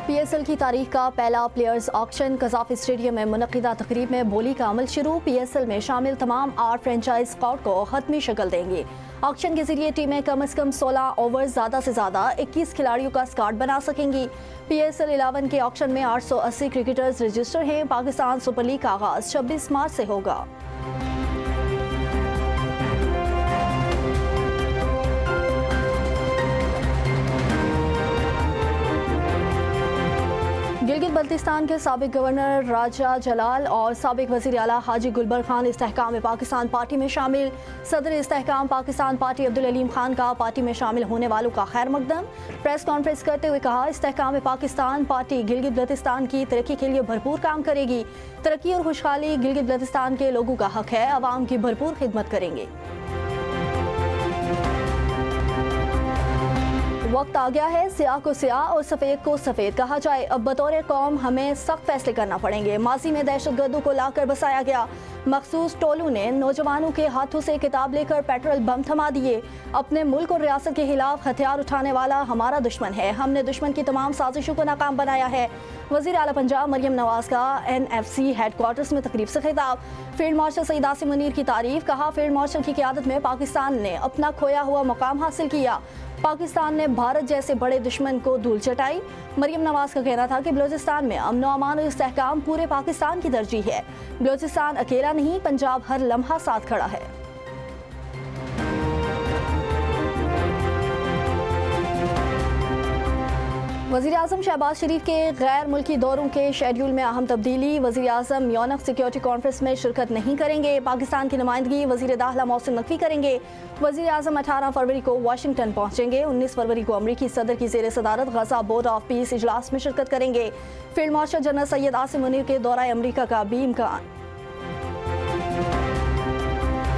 PSL की तारीख का पहला प्लेयर्स ऑक्शन कजाफी स्टेडियम में मुनक़िदा तकरीब में बोली का अमल शुरू। पीएसएल में शामिल तमाम 8 फ्रेंचाइज स्क्वाड को हतमी शक्ल देंगी। ऑक्शन के जरिए टीमें कम से कम 16 ओवर ज़्यादा से ज़्यादा 21 खिलाड़ियों का स्क्वाड बना सकेंगी। पीएसएल 11 के ऑक्शन में 880 क्रिकेटर्स रजिस्टर हैं। पाकिस्तान सुपर लीग का आगाज़ 26 मार्च से होगा। गिलगित बल्तिस्तान के साबिक गवर्नर राजा जलाल और साबिक वज़ीर आला हाजी गुलबर खान इस्तेहकाम पाकिस्तान पार्टी में शामिल। सदर इस्तेहकाम पाकिस्तान पार्टी अब्दुल अलीम खान का पार्टी में शामिल होने वालों का खैर मकदम। प्रेस कॉन्फ्रेंस करते हुए कहा, इस्तेहकाम पाकिस्तान पार्टी गिलगित बल्तिस्तान की तरक्की के लिए भरपूर काम करेगी। तरक्की और खुशहाली गिलगित बल्तिस्तान के लोगों का हक है। अवाम की भरपूर खिदमत करेंगे। वक्त आ गया है सियाह को सियाह और सफ़ेद को सफ़ेद कहा जाए। अब बतौर कौम हमें सख्त फैसले करना पड़ेंगे। माजी में दहशतगर्दों को लाकर बसाया गया मखसूस टोलू ने नौजवानों के हाथों से किताब लेकर पेट्रोल बम थमा दिए। अपने मुल्क और रियासत के खिलाफ हथियार उठाने वाला हमारा दुश्मन है। हमने दुश्मन की तमाम साजिशों को नाकाम बनाया है। वज़ीर आला पंजाब मरियम नवाज का NFC हेडक्वार्टर्स में तकरीब से खिताब। फील्ड मार्शल सईद आसिम मुनीर की तारीफ। कहा, फील्ड मार्शल की क़यादत में पाकिस्तान ने अपना खोया हुआ मुकाम हासिल किया। पाकिस्तान ने भारत जैसे बड़े दुश्मन को धूल चटाई। मरियम नवाज का कहना था कि बलूचिस्तान में अमन व अमान और इस्तेहकाम पूरे पाकिस्तान की तरजीह है। बलूचिस्तान अकेला नहीं, पंजाब हर लम्हा साथ खड़ा है। वज़ीर आज़म शहबाज शरीफ के गैर मुल्की दौरों के शेड्यूल में अहम तब्दीली। वज़ीर आज़म म्यूनिख सिक्योरिटी कॉन्फ्रेंस में शिरकत नहीं करेंगे। पाकिस्तान की नुमाइंदगी वज़ीर दाखिला मोहसिन नकवी करेंगे। वज़ीर आज़म 18 फरवरी को वाशिंगटन पहुँचेंगे। 19 फरवरी को अमरीकी सदर की ज़ेर सदारत गज़ा बोर्ड ऑफ पीस इजलास में शिरकत करेंगे। Field marshal general Syed Asim Munir के दौरा अमरीका का भी इम्कान।